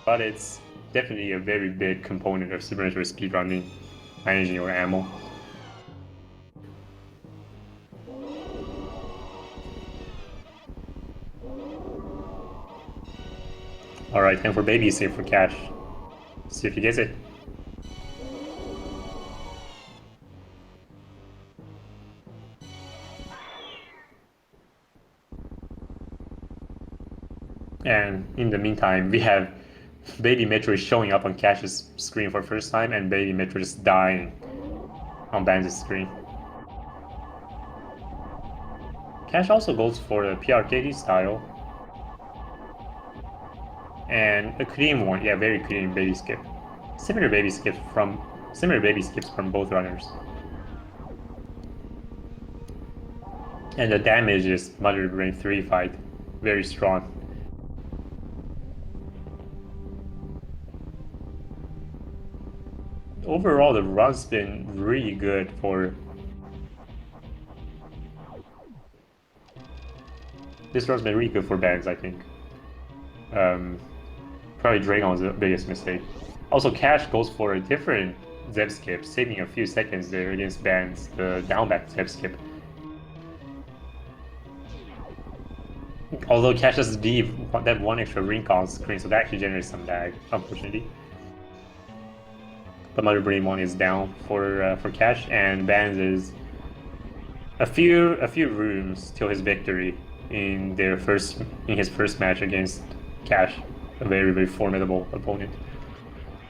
but it's definitely a very big component of Super Metroid speedrunning, managing your ammo. Alright, time for baby save for Cash. See if he gets it. And in the meantime, we have Baby Metroid showing up on Cash's screen for the first time, and Baby Metroid is dying on Bands' screen. Cash also goes for the PRKD style. And a clean one, yeah, very clean baby skip. Similar baby skips from both runners. And the damage is Mother Brain 3 fight, very strong. Overall, the run's been really good for... This run's been really good for Bands, I think. Probably Dragon was the biggest mistake. Also, Cash goes for a different Zeb skip, saving a few seconds there against Bands, the down back Zeb skip. Although Cash does leave that one extra rink on screen, so that actually generates some lag, unfortunately. But Mother Brain 1 is down for Cash, and Bands is a few rooms till his victory in his first match against Cash, a very formidable opponent.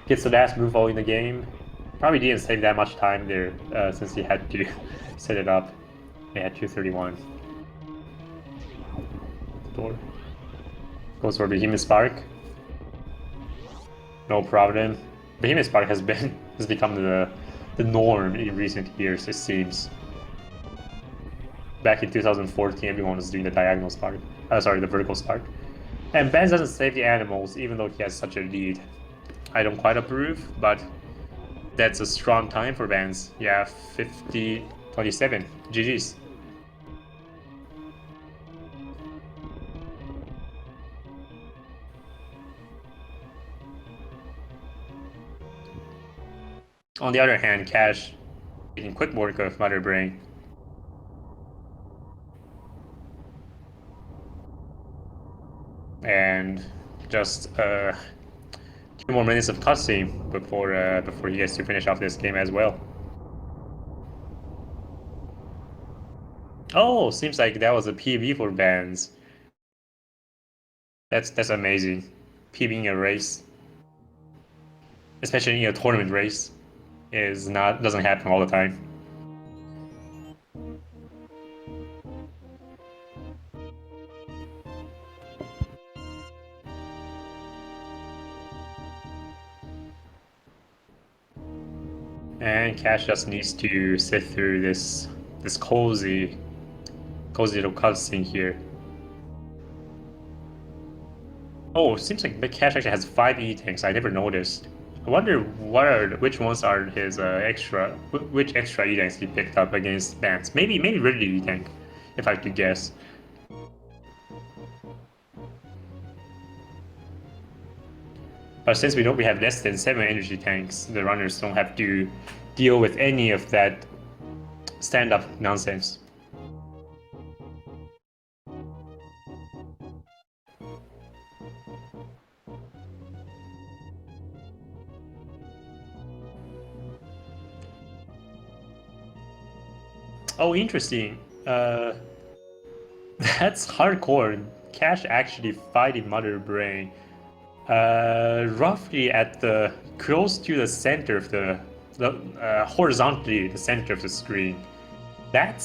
Gets the last move all in the game. Probably didn't save that much time there since he had to set it up. They had 231. Door. Goes for Behemoth Spark. No problem. Behemoth Spark has become the norm in recent years, it seems. Back in 2014, everyone was doing the diagonal spark. The vertical spark. And Benz doesn't save the animals, even though he has such a lead. I don't quite approve, but that's a strong time for Benz. Yeah, 50-27. GG's. On the other hand, Cash taking quick work of Mother Brain. And just 2 more minutes of cutscene before he gets to finish off this game as well. Oh, seems like that was a PB for Bands. That's amazing. PBing a race, especially in a tournament race, doesn't happen all the time. And Cash just needs to sit through this cozy little cutscene here. Oh, it seems like Cash actually has 5 E-tanks. I never noticed. I wonder which ones are his which extra E-tanks he picked up against Bands. Maybe Ridley E-tank, if I could guess. But since we have less than 7 energy tanks, the runners don't have to deal with any of that stand-up nonsense. Oh, interesting. That's hardcore. Cash actually fighting Mother Brain. Roughly at close to the center of horizontally the center of the screen. That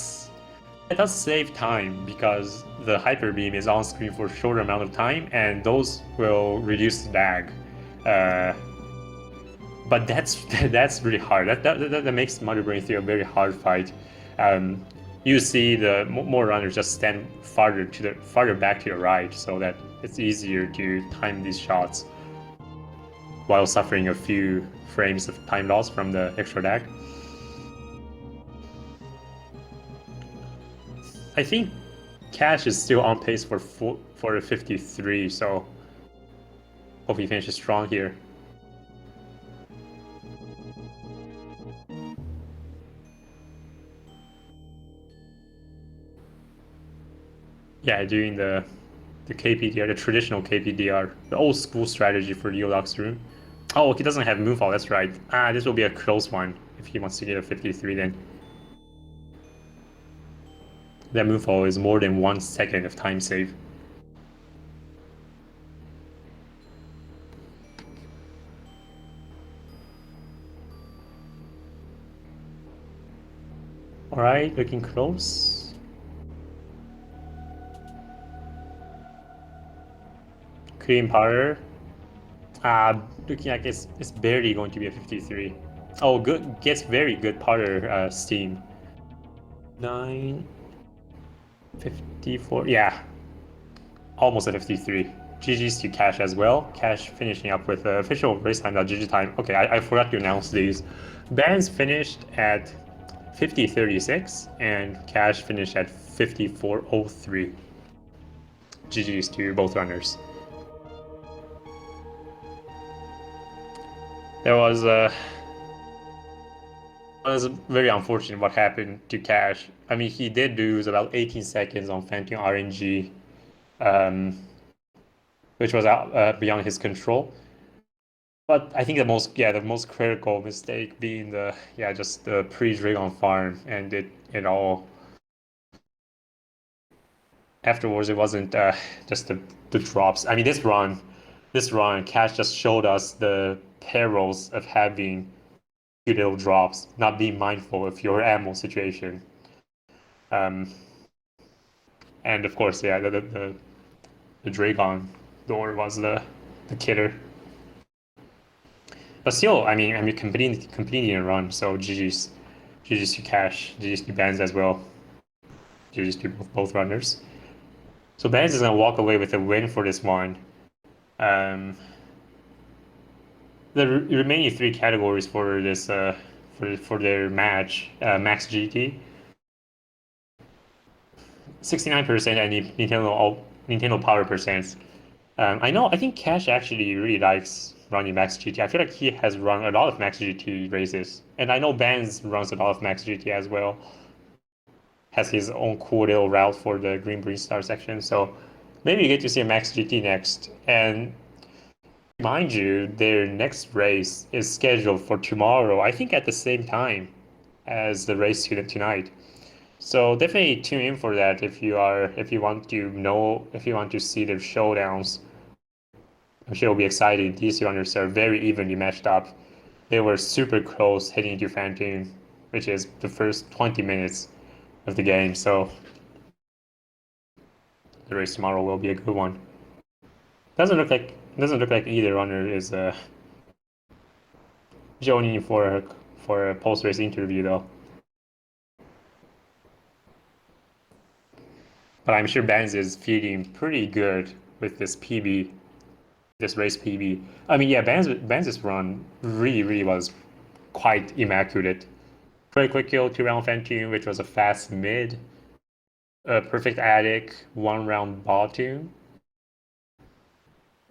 does save time because the hyper beam is on screen for a shorter amount of time, and those will reduce lag. But that's really hard. That makes Mother Brain 3 a very hard fight. You see the more runners just stand farther back to your right, so that it's easier to time these shots while suffering a few frames of time loss from the extra lag. I think Cash is still on pace for a 53, so hope he finishes strong here. Yeah, doing the KPDR, the traditional KPDR, the old school strategy for Yolok's room. Oh, he doesn't have move all, that's right. This will be a close one if he wants to get a 53 then. That move all is more than 1 second of time save. Alright, looking close. Cream powder. Looking like it's barely going to be a 53. Oh, good. Gets very good powder steam. 954. Yeah, almost a 53. GG's to Cash as well. Cash finishing up with official race time.gg time. Okay, I forgot to announce these. Bands finished at 50:36 and Cash finished at 54:03. GG's to both runners. There was very unfortunate what happened to Cash. I mean, he did lose about 18 seconds on Phantom RNG, which was out beyond his control. But I think the most critical mistake being just the pre-Dragon farm, and it all afterwards. It wasn't just the drops. I mean, this run, Cash just showed us the perils of having few little drops, not being mindful of your ammo situation. And of course, yeah, the Dragon door was the killer. But still, I mean, completing a run. So GG's to Cash, GG's to Bands as well. GG's to both runners. So Bands is gonna walk away with a win for this one. The remaining three categories for this for their match, Max GT, 69% and Nintendo Power percent. I think Cash actually really likes running Max GT. I feel like he has run a lot of Max GT races, and I know Bands runs a lot of Max GT as well. Has his own cool little route for the Green Green Star section, so maybe you get to see a Max GT next. And mind you, their next race is scheduled for tomorrow, I think at the same time as the race tonight. So definitely tune in for that if you want to see their showdowns. I'm sure it'll be exciting. These runners are very evenly matched up. They were super close heading into Phantom, which is the first 20 minutes of the game. So the race tomorrow will be a good one. Doesn't look like either runner is joining for a post-race interview though. But I'm sure Bands is feeling pretty good with this PB, this race PB. I mean, yeah, Bands' run really was quite immaculate. Very quick kill, 2-round Phantom, which was a fast mid. A perfect attic, 1-round bottom.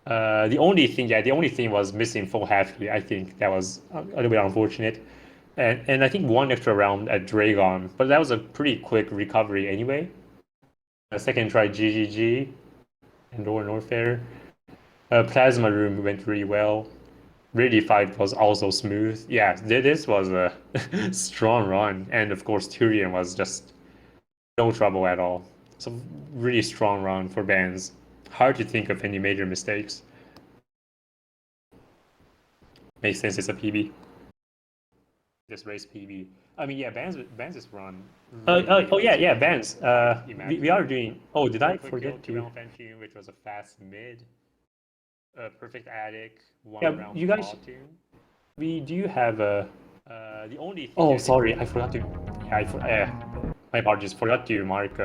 The only thing was missing full halfly. I think that was a little bit unfortunate. And I think one extra round at Dragon, but that was a pretty quick recovery anyway. A second try GGG and Norfair. Plasma Room went really well. Really fight was also smooth. Yeah, this was a strong run. And of course, Turian was just no trouble at all. So really strong run for Bands. Hard to think of any major mistakes. Makes sense, it's a PB. This race PB. I mean, yeah, Bands' run. Yeah, Bands. We are doing. Oh, did I forget to? Which was a fast mid. Perfect attic. Round you guys. We do have a. The only. Oh, sorry, I forgot to. Yeah, my apologies. Forgot to mark.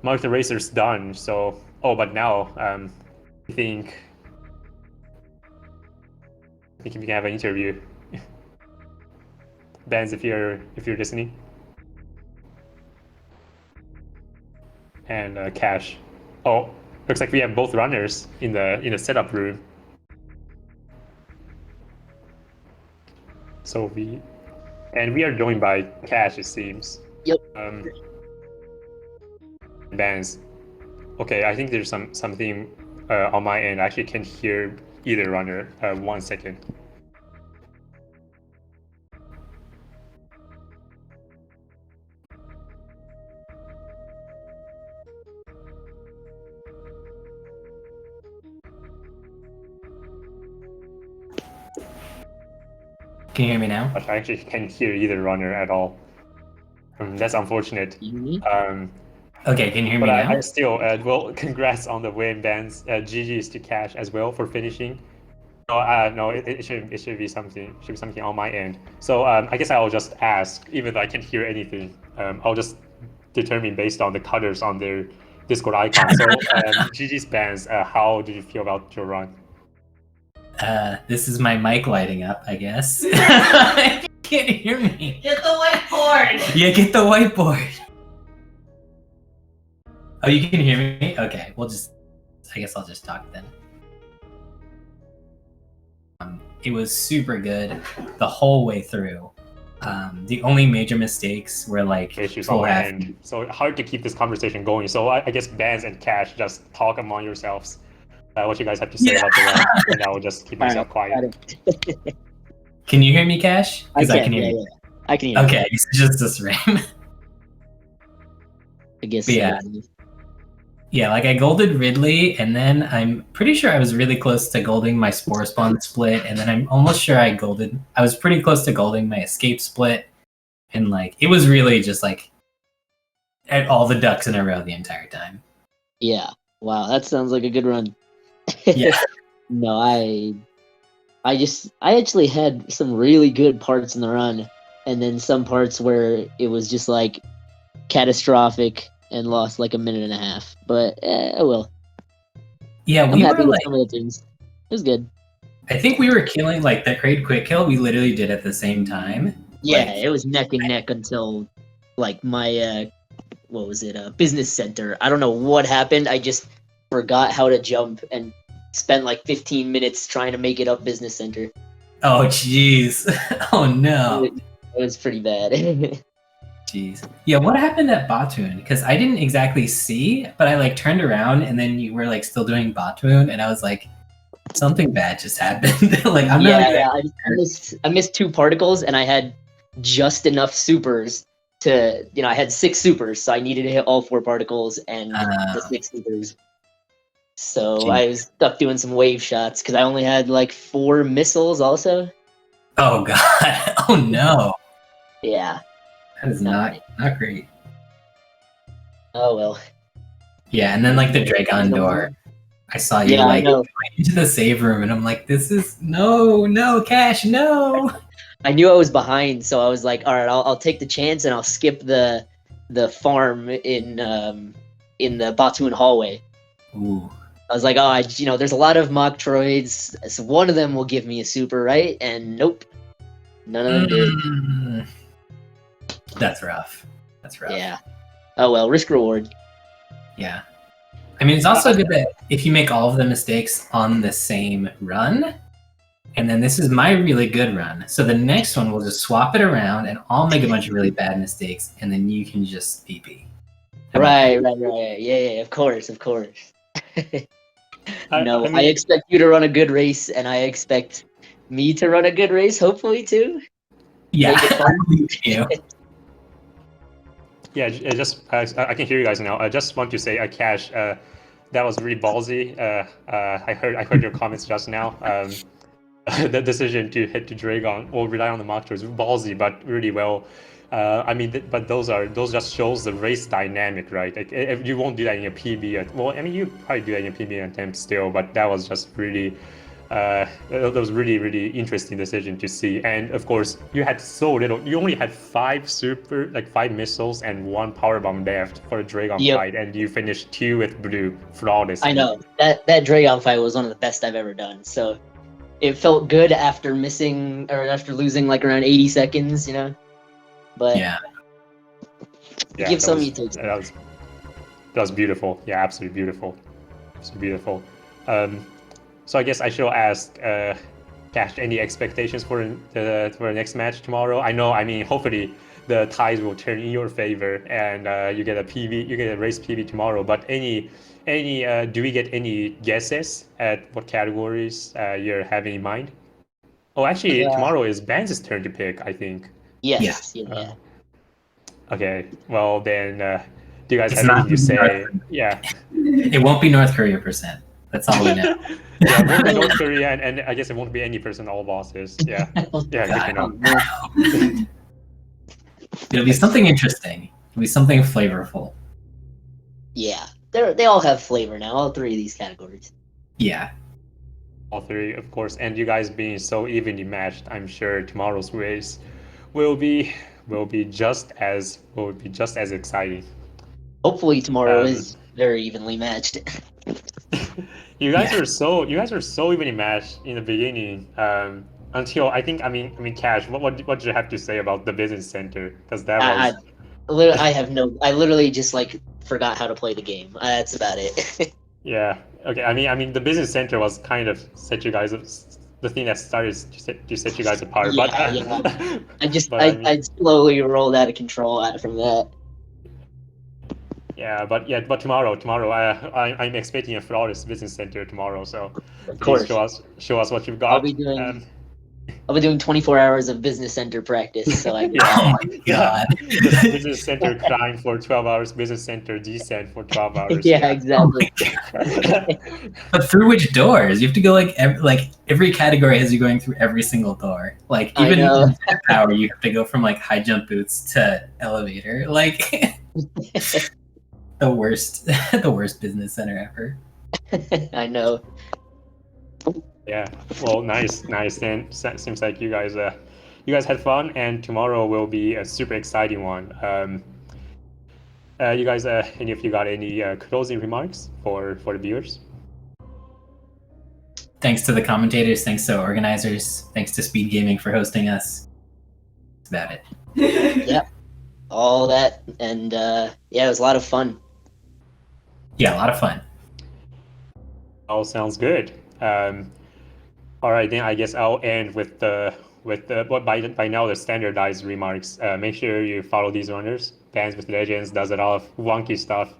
Mark the racers done. So. Oh, but now I think we can have an interview. Bands, if you're listening. And Cash. Oh, looks like we have both runners in the setup room. So we are joined by Cash, it seems. Yep. Bands. Okay, I think there's something on my end. I actually can't hear either runner. 1 second. Can you hear me now? I actually can't hear either runner at all. That's unfortunate. Okay, can you hear me now? I still, well, congrats on the win, Bands. GG's to Cash as well for finishing. No, it should be something. On my end. So I guess I'll just ask, even though I can't hear anything. I'll just determine based on the colors on their Discord icon. So GG's Bands. How did you feel about your run? This is my mic lighting up, I guess. You can't hear me. Get the whiteboard! Yeah, get the whiteboard. Oh, you can hear me? Okay, I guess I'll just talk then. It was super good the whole way through. The only major mistakes were like issues on my end. So hard to keep this conversation going. So I guess Bands and Cash, just talk among yourselves what you guys have to say about the run, and I will just keep myself quiet. Can you hear me, Cash? Because I can hear you. Yeah. I can hear you. Okay, it's just this RAM. I guess. Yeah, like I golded Ridley, and then I'm pretty sure I was really close to golding my Spore Spawn split, and then I'm almost sure I was pretty close to golding my Escape split, and like it was really just like at all the ducks in a row the entire time. Yeah. Wow, that sounds like a good run. Yeah. No, I actually had some really good parts in the run, and then some parts where it was just like catastrophic and lost like a minute and a half. But oh well. Yeah, I'm happy with some of the things. It was good. I think we were killing like that great quick kill. We literally did at the same time. Yeah, like, it was neck and neck until like my what was it? Business center. I don't know what happened. I just forgot how to jump and spent like 15 minutes trying to make it up business center. Oh jeez. Oh no. It was pretty bad. Jeez. Yeah, what happened at Batoon? Because I didn't exactly see, but I like turned around and then you were like still doing Batoon, and I was like, something bad just happened. Like I'm not. Yeah, I missed 2 particles, and I had just enough supers to, I had 6 supers, so I needed to hit all 4 particles and the 6 supers. So Jeez. I was stuck doing some wave shots because I only had like 4 missiles also. Oh god. Oh no. Yeah. That is not great. Oh well. Yeah, and then like the Dragon door. I saw you like into the save room, and I'm like, this is no, Cash, no. I knew I was behind, so I was like, all right, I'll take the chance and I'll skip the farm in the Batoon hallway. Ooh. I was like, oh, there's a lot of mock droids, so one of them will give me a super, right? And nope, none of them did. That's rough. Yeah. Oh well, risk reward. Yeah. I mean, it's also good that if you make all of the mistakes on the same run, and then this is my really good run, so the next one we'll just swap it around, and I'll make a bunch of really bad mistakes, and then you can just PP. Right. Yeah, of course. I expect you to run a good race, and I expect me to run a good race, hopefully too. Yeah, I believe you. Yeah, I can hear you guys now. I just want to say, Cash, that was really ballsy. I heard your comments just now. The decision to hit to Dragon or rely on the mock is ballsy, but really well. But those just shows the race dynamic, right? Like, if you won't do that in a PB. Well, I mean, you probably do that in a PB attempt still, but that was just really. That was really interesting decision to see. And of course, you had so little. You only had 5 missiles and 1 power bomb left for a Dragon fight, and you finished 2 with blue flawlessly. I know that Dragon fight was one of the best I've ever done. So it felt good after losing like around 80 seconds, But give some, you take some. That was beautiful. Yeah, absolutely beautiful. So I guess I should ask, Cash, any expectations for the next match tomorrow? Hopefully the tides will turn in your favor, and you get a race PB tomorrow. But do we get any guesses at what categories you're having in mind? Oh, actually, tomorrow is Bands' turn to pick, I think. Yes. Yeah. Okay. Well, then, do you guys have anything to say? Yeah. It won't be North Korea %. That's all we know. Yeah, it won't be North Korea, and I guess it won't be any % all bosses. Yeah. Yeah, good to know. It'll be something interesting. It'll be something flavorful. Yeah. They all have flavor now, all 3 of these categories. Yeah. All 3, of course. And you guys being so evenly matched, I'm sure tomorrow's race will be just as exciting. Hopefully tomorrow is very evenly matched. You guys are so evenly matched in the beginning. Until I think Cash, what did you have to say about the business center? Because that was I literally just like forgot how to play the game. That's about it. Yeah. Okay. The business center was kind of set you guys the thing that started to set you guys apart. Yeah, but I slowly rolled out of control from that. But tomorrow, I'm expecting a flawless business center tomorrow. So Of please course, show us what you've I'll got. be doing 24 hours of business center practice. So I Yeah. Oh my god. Just business center grind for 12 hours, business center descent for 12 hours. yeah, exactly. But through which doors? You have to go like every category has you going through every single door. Like I even know. in Jet Power, you have to go from like high jump boots to elevator. Like the worst, the worst business center ever. I know. Yeah. Well, nice. Then seems like you guys had fun, and tomorrow will be a super exciting one. You guys, any of you got any closing remarks for the viewers? Thanks to the commentators, thanks to organizers, thanks to SpeedGaming for hosting us. That's about it. Yep. All that, and yeah, it was a lot of fun. Yeah, a lot of fun. All sounds good. All right, then I guess I'll end with the by now the standardized remarks. Make sure you follow these runners. Bands with Legends does a lot of wonky stuff.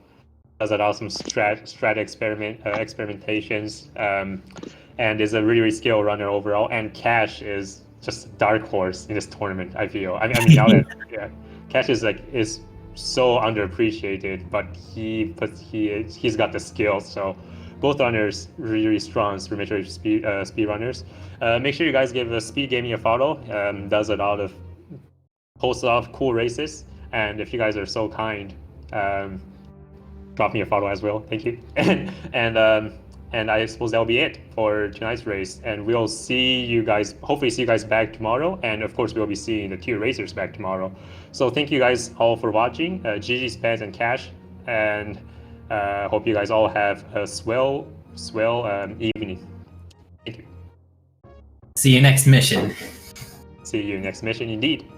Does a lot of some strat experimentations. And is a really skilled runner overall. And Cash is just a dark horse in this tournament. I feel. I mean now that Cash is so underappreciated, but he's got the skills. So both runners really strong for Metroid speed runners. Make sure you guys give SpeedGaming a follow. Does a lot of posts of cool races, and if you guys are so kind, drop me a follow as well. Thank you. And I suppose that'll be it for tonight's race. And we'll hopefully see you guys back tomorrow. And of course, we'll be seeing the tier racers back tomorrow. So thank you guys all for watching. GG, Spaz, and Cash. And hope you guys all have a swell evening. Thank you. See you next mission. See you next mission indeed.